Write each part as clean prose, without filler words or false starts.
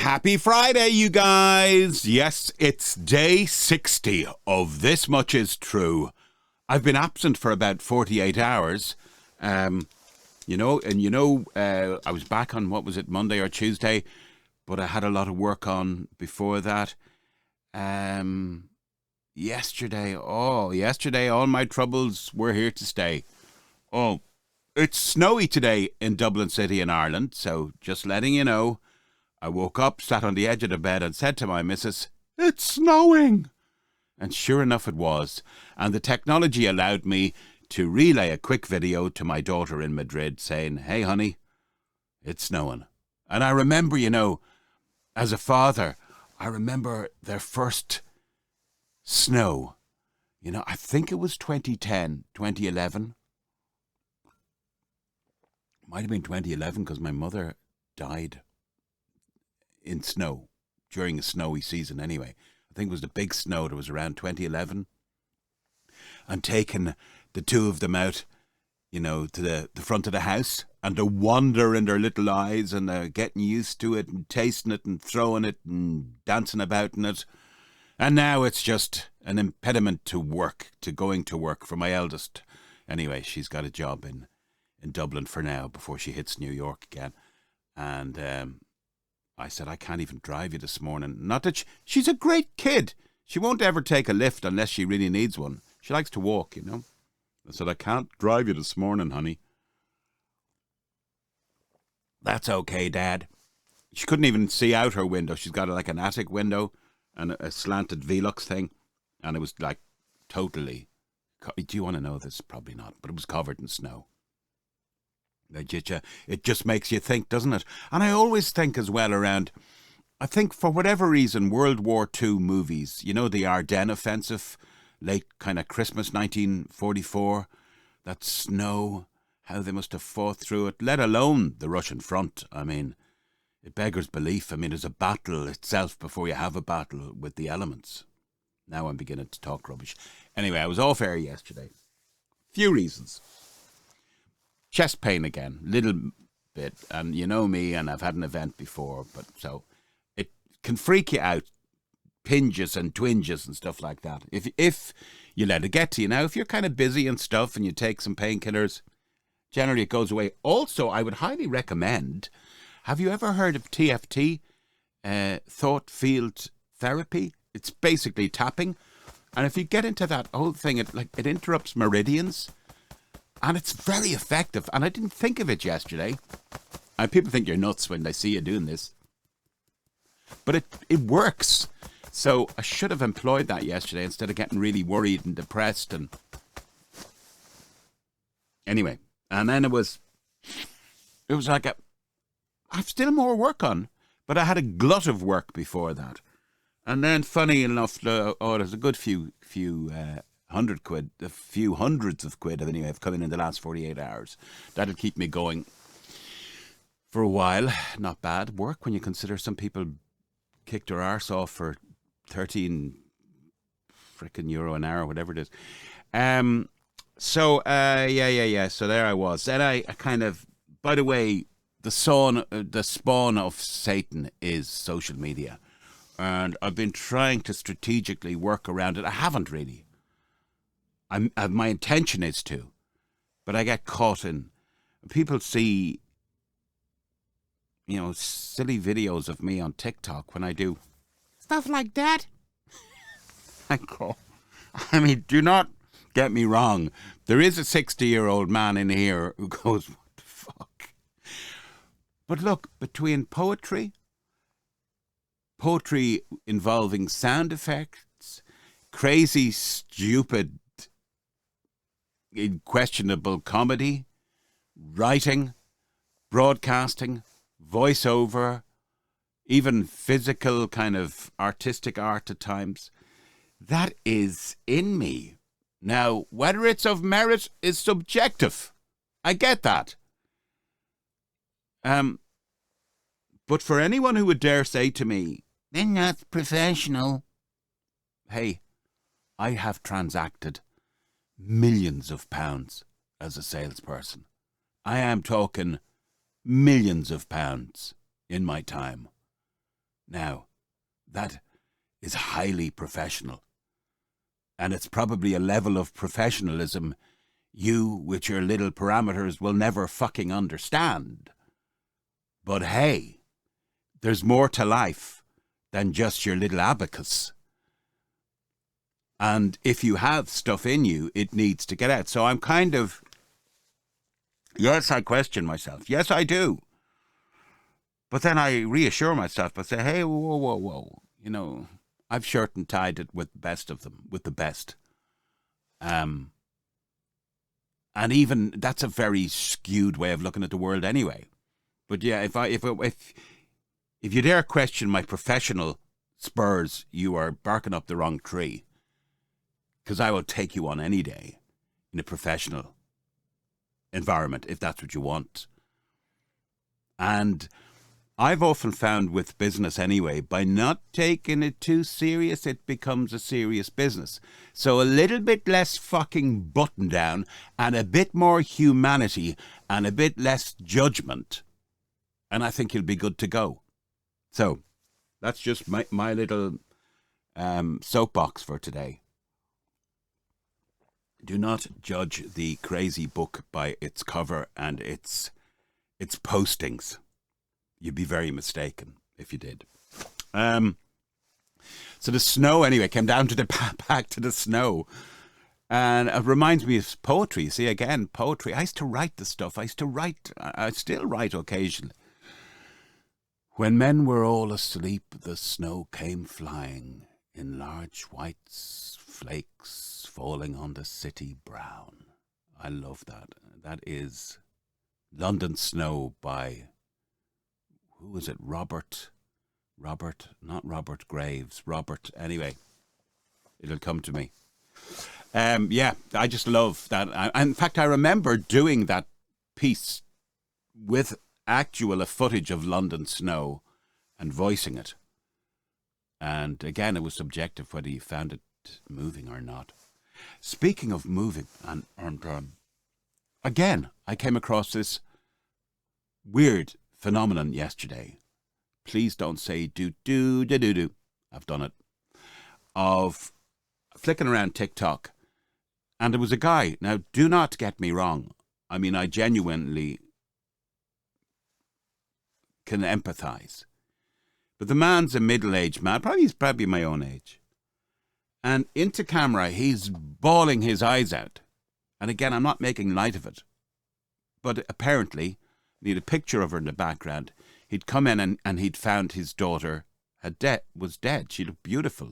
Happy Friday, you guys. Yes, it's day 60 of This Much Is True. I've been absent for about 48 hours. I was back on, Monday or Tuesday, but I had a lot of work on before that. Yesterday, all my troubles were here to stay. Oh, it's snowy today in Dublin City in Ireland, so just letting you know. I woke up, sat on the edge of the bed and said to my missus, "It's snowing." And sure enough it was. And the technology allowed me to relay a quick video to my daughter in Madrid saying, "Hey honey, it's snowing." And I remember, as a father, I remember their first snow. I think it was 2010, 2011. Might have been 2011 because my mother died in snow during a snowy season anyway. I think it was the big snow that was around 2011. And taking the two of them out, to the front of the house, and the wonder in their little eyes, and getting used to it and tasting it and throwing it and dancing about in it. And now it's just an impediment to going to work for my eldest. Anyway, she's got a job in Dublin for now before she hits New York again. And I said, "I can't even drive you this morning." Not that she's a great kid. She won't ever take a lift unless she really needs one. She likes to walk, I said, "I can't drive you this morning, honey." "That's okay, Dad." She couldn't even see out her window. She's got like an attic window and a slanted Velux thing. And it was like totally, do you want to know this? Probably not, but it was covered in snow. It just makes you think, doesn't it? And I always think as well around, I think for whatever reason, World War II movies, the Ardennes offensive, late kind of Christmas 1944, that snow, how they must have fought through it, let alone the Russian front. I mean, it beggars belief. I mean, there's a battle itself before you have a battle with the elements. Now I'm beginning to talk rubbish. Anyway, I was off air yesterday. Few reasons. Chest pain again, little bit, and you know me, and I've had an event before, but so it can freak you out, pinges and twinges and stuff like that. If you let it get to you. Now, if you're kind of busy and stuff, and you take some painkillers, generally it goes away. Also, I would highly recommend. Have you ever heard of TFT, thought field therapy? It's basically tapping, and if you get into that whole thing, it interrupts meridians. And it's very effective. And I didn't think of it yesterday. And people think you're nuts when they see you doing this. But it works. So I should have employed that yesterday instead of getting really worried and depressed. And anyway, and then it was like I've still more work on. But I had a glut of work before that. And then funny enough, there's a good few £100, a few hundreds of quid anyway have come in the last 48 hours. That'll keep me going for a while. Not bad work when you consider some people kicked their arse off for 13 frickin' euro an hour, whatever it is. So there I was. Then I kind of, by the way, the spawn of Satan is social media. And I've been trying to strategically work around it. I haven't really. My intention is to, but I get caught in. People see, silly videos of me on TikTok when I do stuff like that. I mean, do not get me wrong. There is a 60-year-old man in here who goes, "What the fuck?" But look, between poetry involving sound effects, crazy, stupid, questionable comedy, writing, broadcasting, voiceover, even physical kind of artistic art at times, that is in me. Now, whether it's of merit is subjective. I get that. But for anyone who would dare say to me, "Then that's professional," hey, I have transacted millions of pounds as a salesperson. I am talking millions of pounds in my time. Now, that is highly professional. And it's probably a level of professionalism you, with your little parameters, will never fucking understand. But hey, there's more to life than just your little abacus. And if you have stuff in you, it needs to get out. So I'm kind of, yes, I question myself. Yes, I do. But then I reassure myself by saying, hey, whoa, whoa, whoa. You know, I've shirt and tied it with the best of them, with the best. And even that's a very skewed way of looking at the world anyway. But yeah, if you dare question my professional spurs, you are barking up the wrong tree. Because I will take you on any day in a professional environment, if that's what you want. And I've often found with business anyway, by not taking it too serious, it becomes a serious business. So a little bit less fucking button down and a bit more humanity and a bit less judgment, and I think you'll be good to go. So that's just my little soapbox for today. Do not judge the crazy book by its cover and its postings. You'd be very mistaken if you did. So the snow, anyway, came down to back to the snow. And it reminds me of poetry. See, again, poetry. I used to write the stuff. I still write occasionally. When men were all asleep, the snow came flying in large white flakes falling on the city brown. I love that. That is London Snow by, who is it? Robert, not Robert Graves. Robert, anyway, it'll come to me. Yeah, I just love that. In fact, I remember doing that piece with actual footage of London Snow and voicing it. And again, it was subjective whether you found it moving or not. Speaking of moving, and again, I came across this weird phenomenon yesterday. Please don't say do. I've done it. Of flicking around TikTok, and there was a guy. Now, do not get me wrong. I mean, I genuinely can empathize. But the man's a middle-aged man. He's probably my own age. And into camera, he's bawling his eyes out. And again, I'm not making light of it. But apparently, he had a picture of her in the background. He'd come in and he'd found his daughter was dead. She looked beautiful.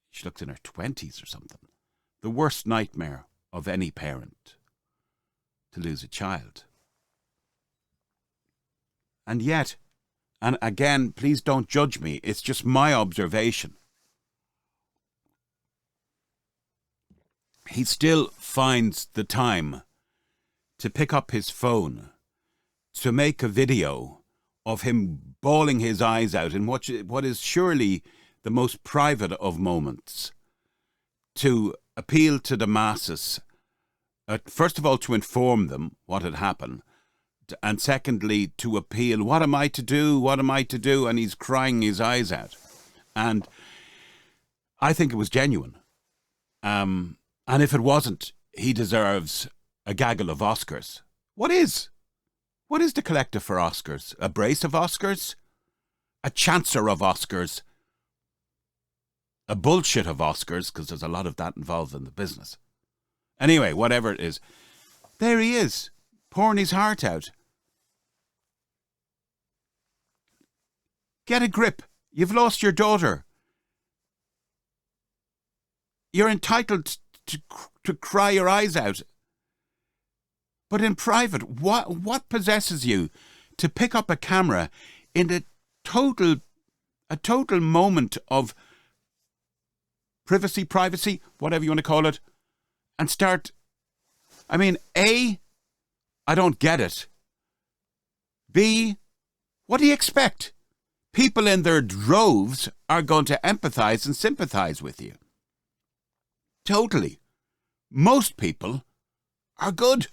She looked in her 20s or something. The worst nightmare of any parent, to lose a child. And yet, and again, please don't judge me, it's just my observation. He still finds the time to pick up his phone to make a video of him bawling his eyes out in what is surely the most private of moments, to appeal to the masses, first of all to inform them what had happened, and secondly to appeal, what am I to do, and he's crying his eyes out. And I think it was genuine. And if it wasn't, he deserves a gaggle of Oscars. What is the collective for Oscars? A brace of Oscars? A chancer of Oscars? A bullshit of Oscars, because there's a lot of that involved in the business. Anyway, whatever it is, there he is, pouring his heart out. Get a grip. You've lost your daughter. You're entitled to cry your eyes out. But in private, what possesses you to pick up a camera in a total moment of privacy, whatever you want to call it, and start, I mean, A, I don't get it. B, what do you expect? People in their droves are going to empathize and sympathize with you. Totally. Most people are good.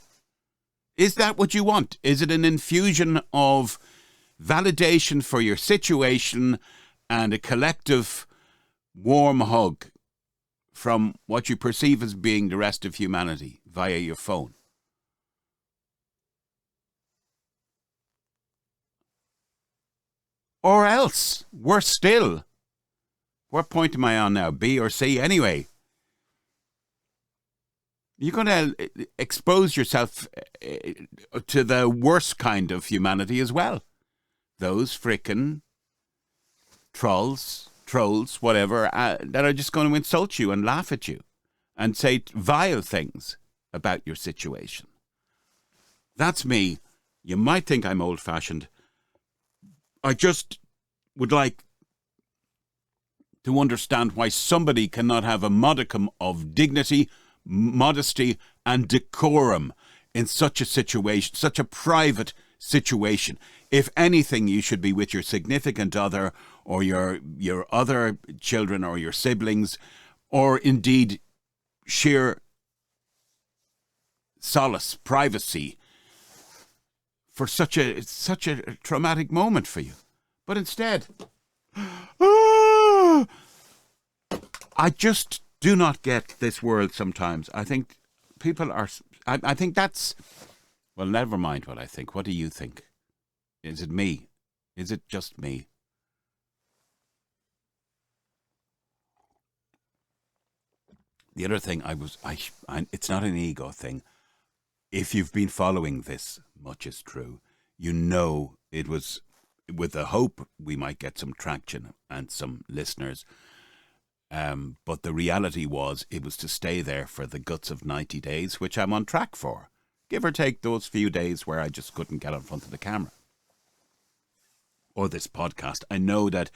Is that what you want? Is it an infusion of validation for your situation and a collective warm hug from what you perceive as being the rest of humanity via your phone. Or else, worse still, what point am I on now? B or C? Anyway, you're going to expose yourself to the worst kind of humanity as well. Those frickin' trolls, whatever, that are just going to insult you and laugh at you and say vile things about your situation. That's me. You might think I'm old-fashioned. I just would like to understand why somebody cannot have a modicum of dignity, modesty, and decorum in such a situation, such a private situation. If anything, you should be with your significant other or your other children or your siblings, or indeed sheer solace, privacy, for such a traumatic moment for you. But instead, I just do not get this world sometimes. I think people are... I think that's... Well, never mind what I think. What do you think? Is it me? Is it just me? The other thing it's not an ego thing. If you've been following this, much is true. You know it was with the hope we might get some traction and some listeners. But the reality was it was to stay there for the guts of 90 days, which I'm on track for. Give or take those few days where I just couldn't get in front of the camera. Or this podcast. I know that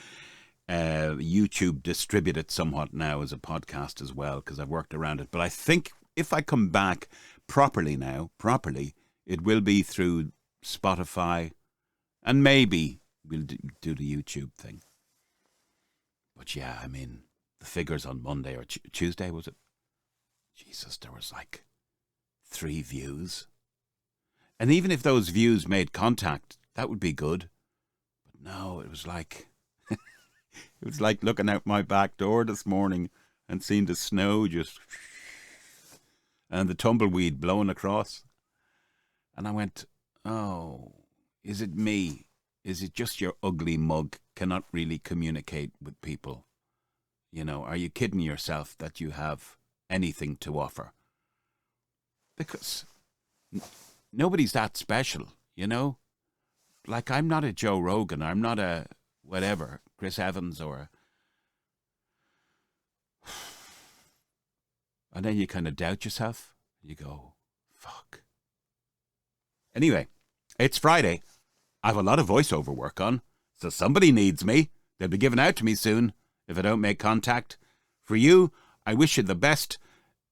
YouTube distribute it somewhat now as a podcast as well, because I've worked around it. But I think if I come back properly, it will be through Spotify, and maybe we'll do the YouTube thing. But yeah, I mean, the figures on Monday or Tuesday, was it? Jesus, there was like 3 views. And even if those views made contact, that would be good. But no, it was like... It was like looking out my back door this morning and seeing the snow just... and the tumbleweed blowing across. And I went, oh, is it me? Is it just your ugly mug cannot really communicate with people? You know, are you kidding yourself that you have anything to offer? Because nobody's that special, you know? Like, I'm not a Joe Rogan. I'm not a whatever, Chris Evans or... And then you kind of doubt yourself. You go, fuck. Anyway, it's Friday. I have a lot of voiceover work on, so somebody needs me. They'll be given out to me soon if I don't make contact. For you, I wish you the best.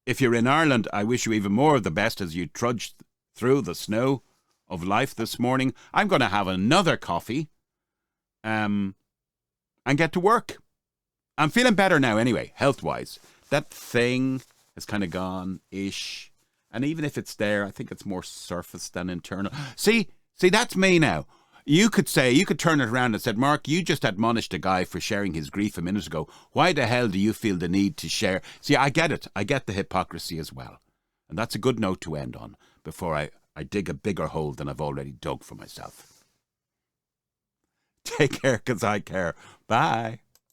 If you're in Ireland, I wish you even more of the best as you trudge through the snow of life this morning. I'm going to have another coffee and get to work. I'm feeling better now anyway, health-wise. That thing has kind of gone-ish. And even if it's there, I think it's more surface than internal. See, that's me now. You could turn it around and said, Mark, you just admonished a guy for sharing his grief a minute ago. Why the hell do you feel the need to share? See, I get it. I get the hypocrisy as well. And that's a good note to end on before I dig a bigger hole than I've already dug for myself. Take care, because I care. Bye.